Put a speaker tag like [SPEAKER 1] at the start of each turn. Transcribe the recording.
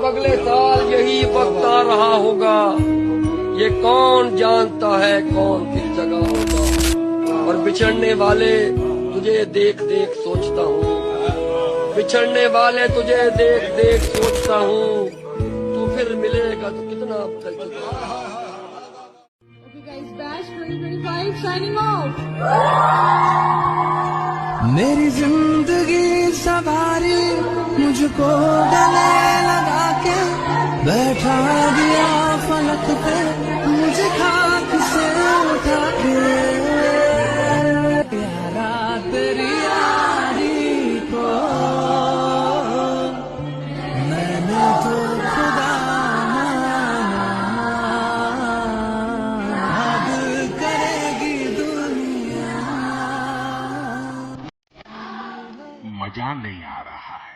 [SPEAKER 1] अगले साल यही वक्त आ रहा होगा, ये कौन जानता है कौन किस जगह होगा। और बिछड़ने वाले तुझे देख देख सोचता हूँ, बिछड़ने वाले तुझे देख देख सोचता हूँ, तू फिर मिलेगा तो कितना बदल चुका।
[SPEAKER 2] Okay guys, Bash 2025 signing off.
[SPEAKER 3] मेरी जिंदगी सवारी मुझको गले लगा के बैठा दिया फलक पे, मुझे खाक से उठा के। प्यारा तेरी यारी को मैंने तो खुदा माना, अब करेगी दुनिया।
[SPEAKER 4] मजा नहीं आ रहा है।